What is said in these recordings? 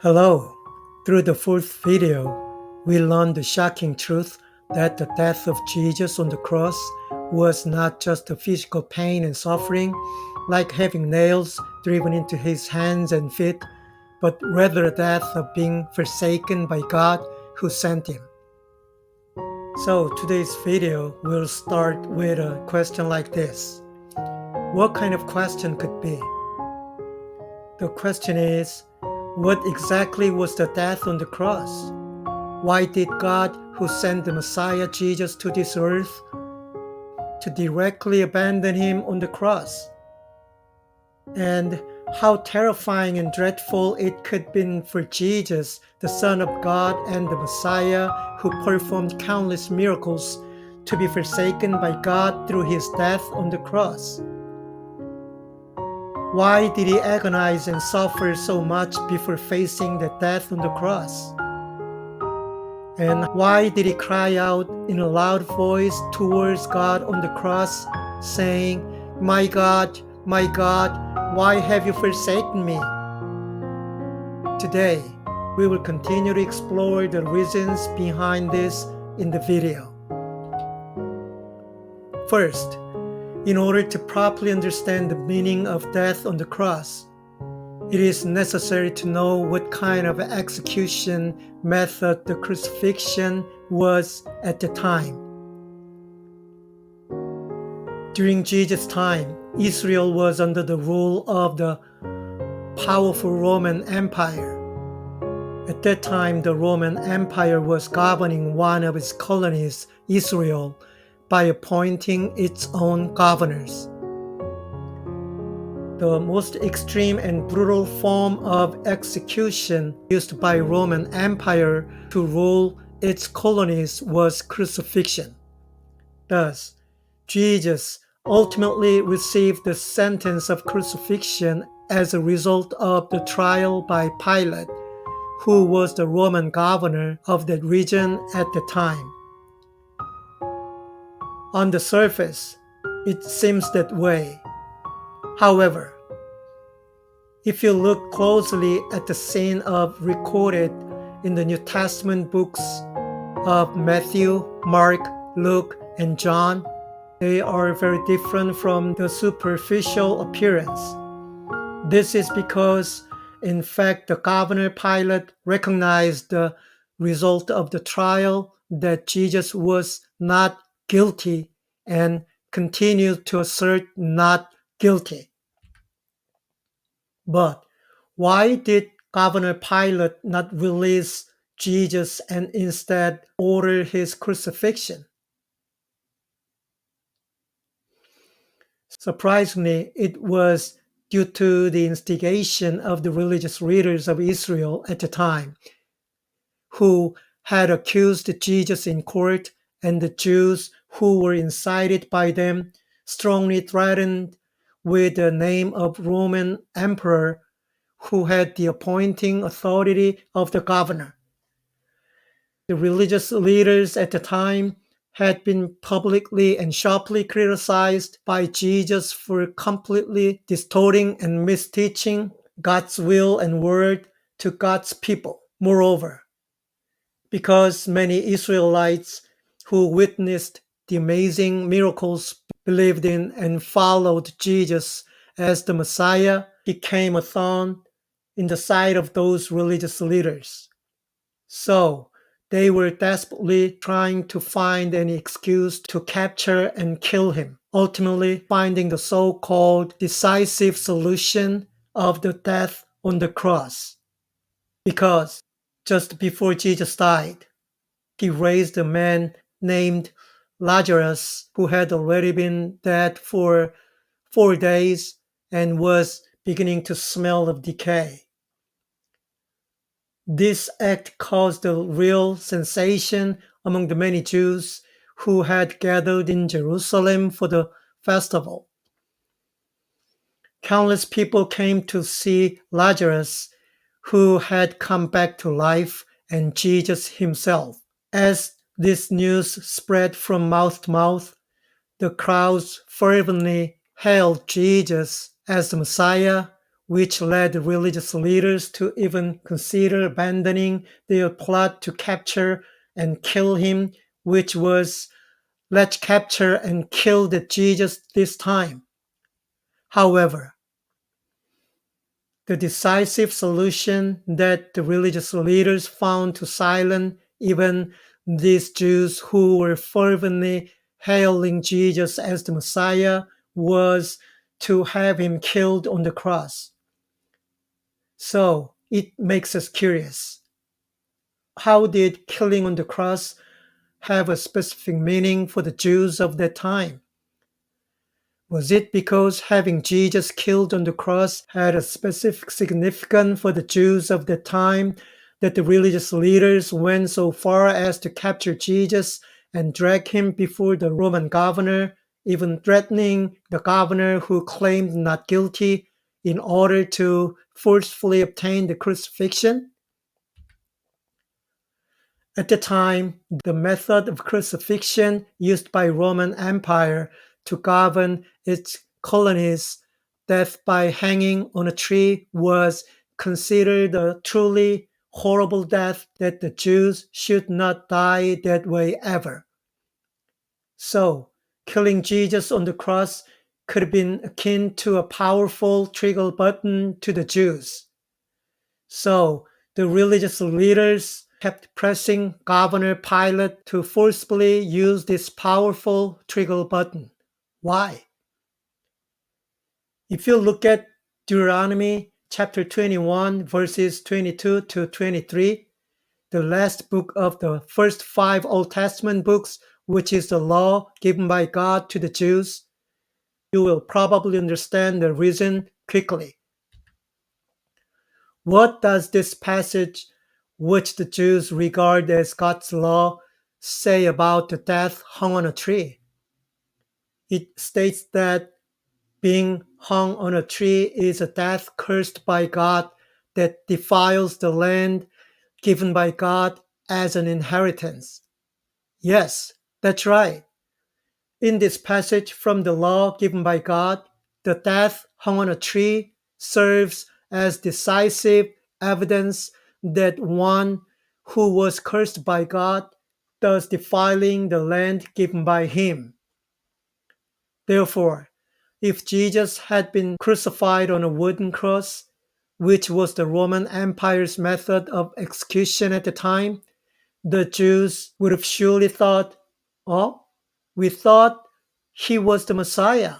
Hello! Through the fourth video, we learned the shocking truth that the death of Jesus on the cross was not just a physical pain and suffering, like having nails driven into his hands and feet, but rather a death of being forsaken by God who sent him. So today's video will start with a question like this. What kind of question could be? The question is, what exactly was the death on the cross? Why did God, who sent the Messiah Jesus to this earth, to directly abandon him on the cross? And how terrifying and dreadful it could have been for Jesus, the Son of God and the Messiah, who performed countless miracles, to be forsaken by God through his death on the cross. Why did he agonize and suffer so much before facing the death on the cross? And why did he cry out in a loud voice towards God on the cross, saying, my God, why have you forsaken me?" Today, we will continue to explore the reasons behind this in the video. First, in order to properly understand the meaning of death on the cross, it is necessary to know what kind of execution method the crucifixion was at the time. During Jesus' time, Israel was under the rule of the powerful Roman Empire. At that time, the Roman Empire was governing one of its colonies, Israel, by appointing its own governors. The most extreme and brutal form of execution used by Roman Empire to rule its colonies was crucifixion. Thus, Jesus ultimately received the sentence of crucifixion as a result of the trial by Pilate, who was the Roman governor of that region at the time. On the surface, it seems that way. However, if you look closely at the scene recorded in the New Testament books of Matthew, Mark, Luke, and John, they are very different from the superficial appearance. This is because, in fact, the governor Pilate recognized the result of the trial, that Jesus was not guilty, and continued to assert not guilty. But why did Governor Pilate not release Jesus and instead order his crucifixion? Surprisingly, it was due to the instigation of the religious leaders of Israel at the time, who had accused Jesus in court, and the Jews who were incited by them strongly threatened with the name of Roman emperor, who had the appointing authority of the governor. The religious leaders at the time had been publicly and sharply criticized by Jesus for completely distorting and misteaching God's will and word to God's people. Moreover, because many Israelites who witnessed the amazing miracles believed in and followed Jesus as the Messiah, became a thorn in the side of those religious leaders. So, they were desperately trying to find any excuse to capture and kill him, ultimately finding the so-called decisive solution of the death on the cross. Because just before Jesus died, he raised a man named Lazarus, who had already been dead for 4 days and was beginning to smell of decay. This act caused a real sensation among the many Jews who had gathered in Jerusalem for the festival. Countless people came to see Lazarus, who had come back to life, and Jesus himself. As this news spread from mouth to mouth, the crowds fervently hailed Jesus as the Messiah, which led religious leaders to even consider abandoning their plot to capture and kill him, which was, let's capture and kill the Jesus this time. However, the decisive solution that the religious leaders found to silence even these Jews who were fervently hailing Jesus as the Messiah was to have him killed on the cross. So it makes us curious. How did killing on the cross have a specific meaning for the Jews of that time? Was it because having Jesus killed on the cross had a specific significance for the Jews of that time that the religious leaders went so far as to capture Jesus and drag him before the Roman governor, even threatening the governor who claimed not guilty in order to forcefully obtain the crucifixion? At the time, the method of crucifixion used by Roman Empire to govern its colonies, death by hanging on a tree, was considered a truly horrible death that the Jews should not die that way ever. So, killing Jesus on the cross could have been akin to a powerful trigger button to the Jews. So, the religious leaders kept pressing Governor Pilate to forcibly use this powerful trigger button. Why? If you look at Deuteronomy chapter 21, verses 22 to 23, the last book of the first 5 Old Testament books, which is the law given by God to the Jews, you will probably understand the reason quickly. What does this passage, which the Jews regard as God's law, say about the death hung on a tree? It states that being hung on a tree is a death cursed by God that defiles the land given by God as an inheritance. Yes, that's right. In this passage from the law given by God, the death hung on a tree serves as decisive evidence that one who was cursed by God, thus defiling the land given by him. Therefore, if Jesus had been crucified on a wooden cross, which was the Roman Empire's method of execution at the time, the Jews would have surely thought, oh, we thought he was the Messiah,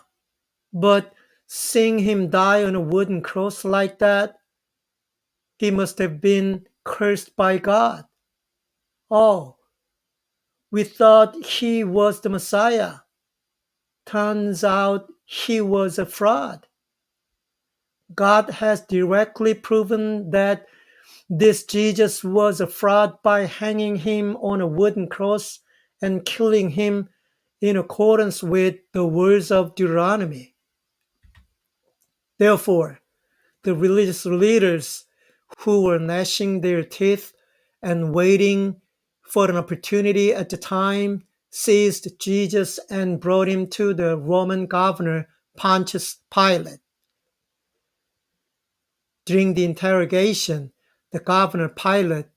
but seeing him die on a wooden cross like that, he must have been cursed by God. Oh, we thought he was the Messiah. Turns out he was a fraud. God has directly proven that this Jesus was a fraud by hanging him on a wooden cross and killing him in accordance with the words of Deuteronomy. Therefore, the religious leaders who were gnashing their teeth and waiting for an opportunity at the time seized Jesus and brought him to the Roman governor Pontius Pilate. During the interrogation, the governor Pilate,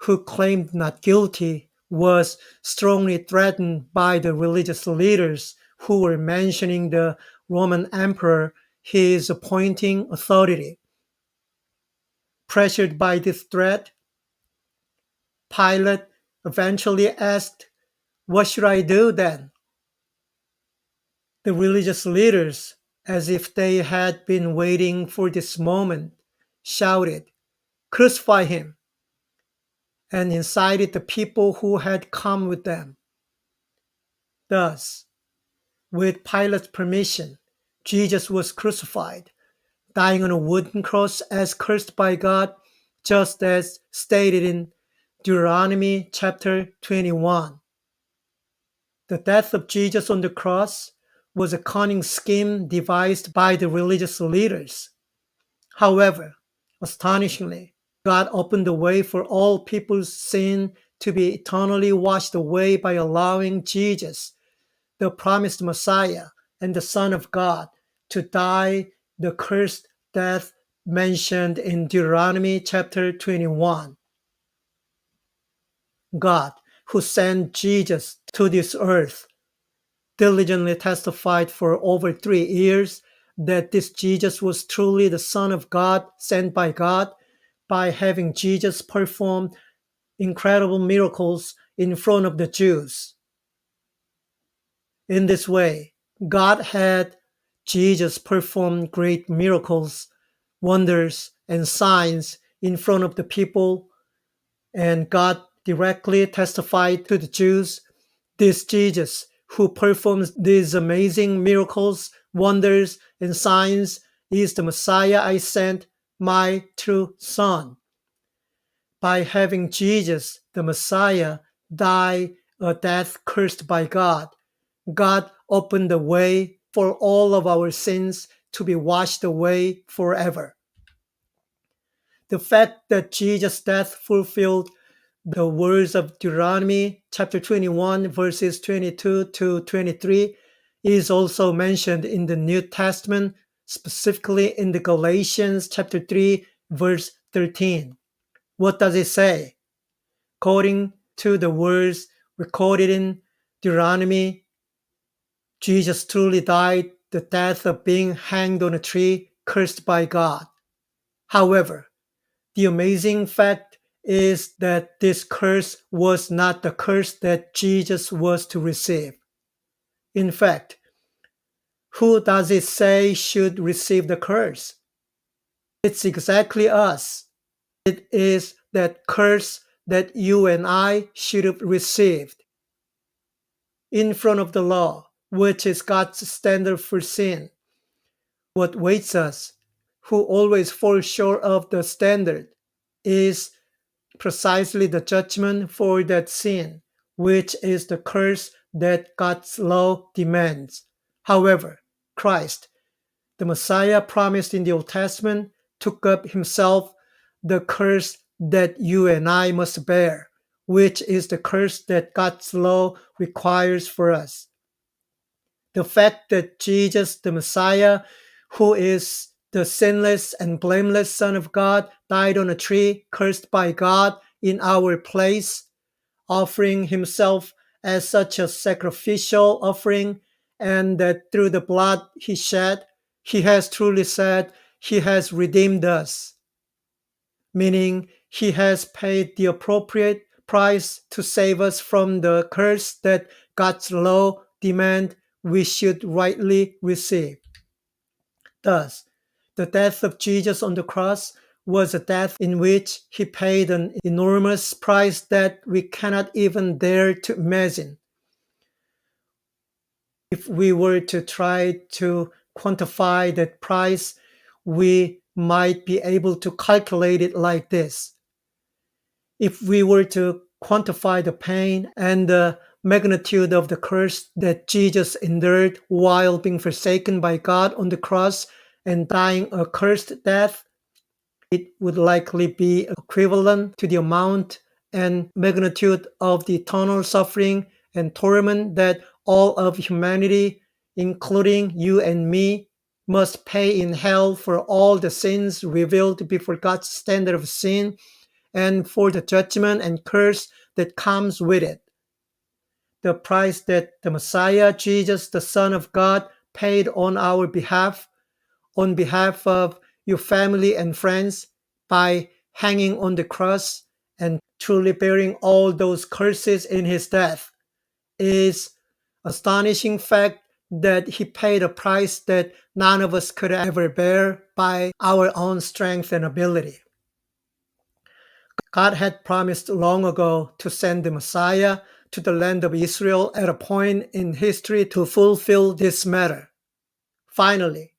who claimed not guilty, was strongly threatened by the religious leaders who were mentioning the Roman emperor, his appointing authority. Pressured by this threat, Pilate eventually asked, "What should I do then?" The religious leaders, as if they had been waiting for this moment, shouted, "Crucify him!" and incited the people who had come with them. Thus, with Pilate's permission, Jesus was crucified, dying on a wooden cross as cursed by God, just as stated in Deuteronomy chapter 21. The death of Jesus on the cross was a cunning scheme devised by the religious leaders. However, astonishingly, God opened the way for all people's sin to be eternally washed away by allowing Jesus, the promised Messiah and the Son of God, to die the cursed death mentioned in Deuteronomy chapter 21. God, who sent Jesus to this earth, diligently testified for over 3 years that this Jesus was truly the Son of God, sent by God, by having Jesus perform incredible miracles in front of the Jews. In this way, God had Jesus perform great miracles, wonders, and signs in front of the people, and God directly testified to the Jews, this Jesus who performs these amazing miracles, wonders, and signs is the Messiah I sent, my true Son. By having Jesus, the Messiah, die a death cursed by God, God opened the way for all of our sins to be washed away forever. The fact that Jesus' death fulfilled the words of Deuteronomy chapter 21 verses 22 to 23 is also mentioned in the New Testament, specifically in the Galatians chapter 3 verse 13. What does it say? According to the words recorded in Deuteronomy, Jesus truly died the death of being hanged on a tree, cursed by God. However, the amazing fact is that this curse was not the curse that Jesus was to receive. In fact, who does it say should receive the curse? It's exactly us. It is that curse that you and I should have received. In front of the law, which is God's standard for sin, what waits us, who always fall short of the standard, is precisely the judgment for that sin, which is the curse that God's law demands. However, Christ, the Messiah promised in the Old Testament, took up himself the curse that you and I must bear, which is the curse that God's law requires for us. The fact that Jesus, the Messiah, who is the sinless and blameless Son of God, died on a tree, cursed by God in our place, offering himself as such a sacrificial offering, and that through the blood he shed, he has truly said, he has redeemed us, meaning he has paid the appropriate price to save us from the curse that God's law demands we should rightly receive. Thus, the death of Jesus on the cross was a death in which he paid an enormous price that we cannot even dare to imagine. If we were to try to quantify that price, we might be able to calculate it like this. If we were to quantify the pain and the magnitude of the curse that Jesus endured while being forsaken by God on the cross and dying a cursed death, it would likely be equivalent to the amount and magnitude of the eternal suffering and torment that all of humanity, including you and me, must pay in hell for all the sins revealed before God's standard of sin and for the judgment and curse that comes with it. The price that the Messiah, Jesus, the Son of God, paid on our behalf, on behalf of your family and friends, by hanging on the cross and truly bearing all those curses in his death, is astonishing fact that he paid a price that none of us could ever bear by our own strength and ability. God had promised long ago to send the Messiah to the land of Israel at a point in history to fulfill this matter. Finally,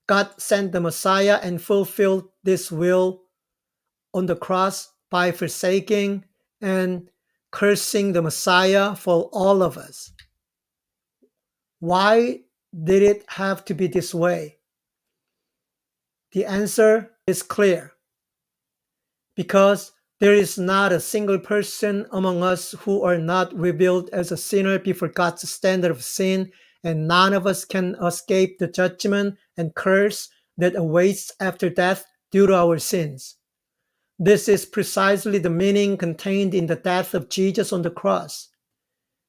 God sent the Messiah and fulfilled this will on the cross by forsaking and cursing the Messiah for all of us. Why did it have to be this way? The answer is clear. Because there is not a single person among us who are not revealed as a sinner before God's standard of sin, and none of us can escape the judgment and curse that awaits after death due to our sins. This is precisely the meaning contained in the death of Jesus on the cross.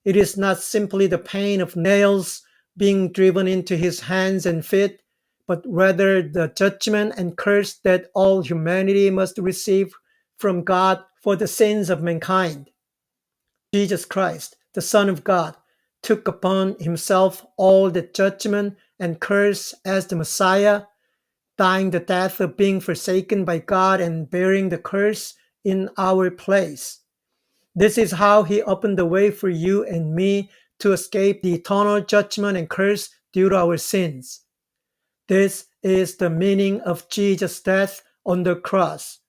It is not simply the pain of nails being driven into his hands and feet, but rather the judgment and curse that all humanity must receive from God for the sins of mankind. Jesus Christ, the Son of God, took upon himself all the judgment and curse as the Messiah, dying the death of being forsaken by God and bearing the curse in our place. This is how he opened the way for you and me to escape the eternal judgment and curse due to our sins. This is the meaning of Jesus' death on the cross.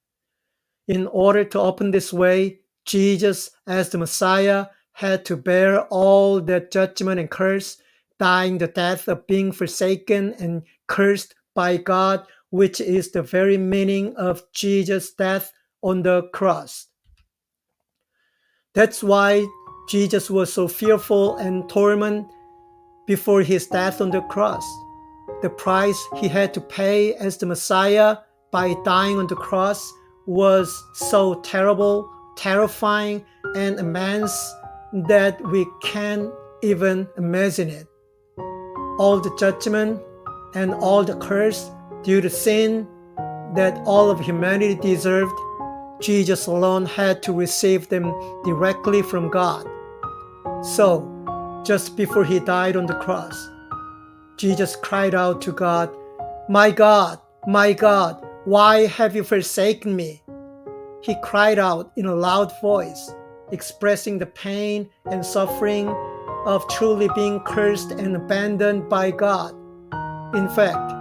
In order to open this way, Jesus, as the Messiah, had to bear all that judgment and curse, dying the death of being forsaken and cursed by God, which is the very meaning of Jesus' death on the cross. That's why Jesus was so fearful and tormented before his death on the cross. The price he had to pay as the Messiah by dying on the cross was so terrible, terrifying, and immense that we can't even imagine it. All the judgment and all the curse due to sin that all of humanity deserved, Jesus alone had to receive them directly from God. So, just before he died on the cross, Jesus cried out to God, my God, why have you forsaken me?" He cried out in a loud voice, expressing the pain and suffering of truly being cursed and abandoned by God. In fact,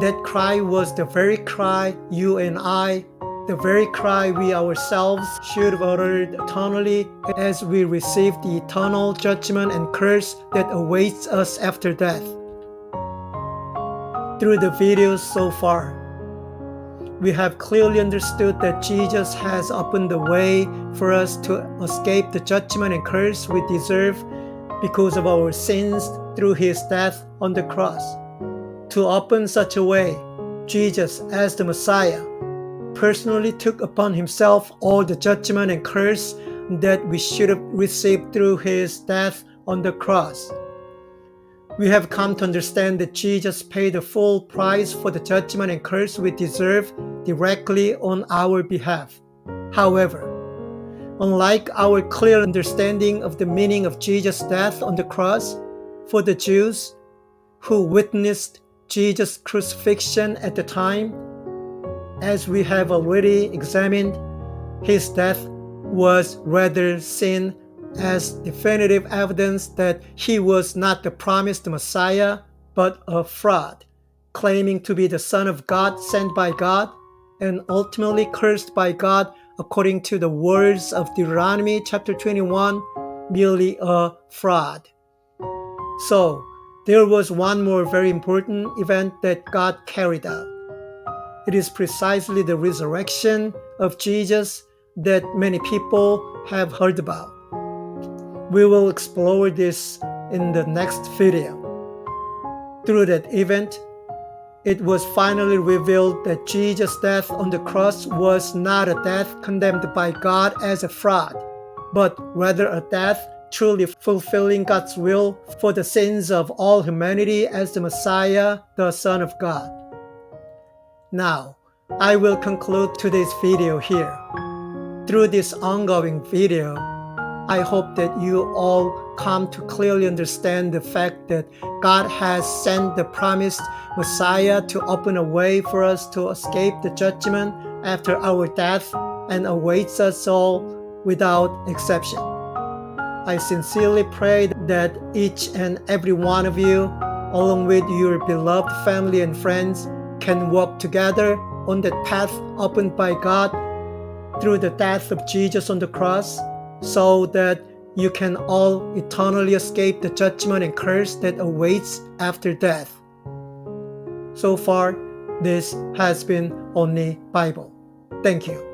that cry was the very cry you and I, the very cry we ourselves should have uttered eternally as we receive the eternal judgment and curse that awaits us after death. Through the videos so far, we have clearly understood that Jesus has opened the way for us to escape the judgment and curse we deserve because of our sins through his death on the cross. To open such a way, Jesus, as the Messiah, personally took upon himself all the judgment and curse that we should have received through his death on the cross. We have come to understand that Jesus paid the full price for the judgment and curse we deserve directly on our behalf. However, unlike our clear understanding of the meaning of Jesus' death on the cross, for the Jews who witnessed Jesus' crucifixion at the time, as we have already examined, his death was rather seen as definitive evidence that he was not the promised Messiah, but a fraud, claiming to be the Son of God sent by God, and ultimately cursed by God according to the words of Deuteronomy chapter 21, merely a fraud. So, there was one more very important event that God carried out. It is precisely the resurrection of Jesus that many people have heard about. We will explore this in the next video. Through that event, it was finally revealed that Jesus' death on the cross was not a death condemned by God as a fraud, but rather a death truly fulfilling God's will for the sins of all humanity as the Messiah, the Son of God. Now, I will conclude today's video here. Through this ongoing video, I hope that you all come to clearly understand the fact that God has sent the promised Messiah to open a way for us to escape the judgment after our death and awaits us all without exception. I sincerely pray that each and every one of you, along with your beloved family and friends, can walk together on that path opened by God through the death of Jesus on the cross, so that you can all eternally escape the judgment and curse that awaits after death. So far, this has been Only Bible. Thank you.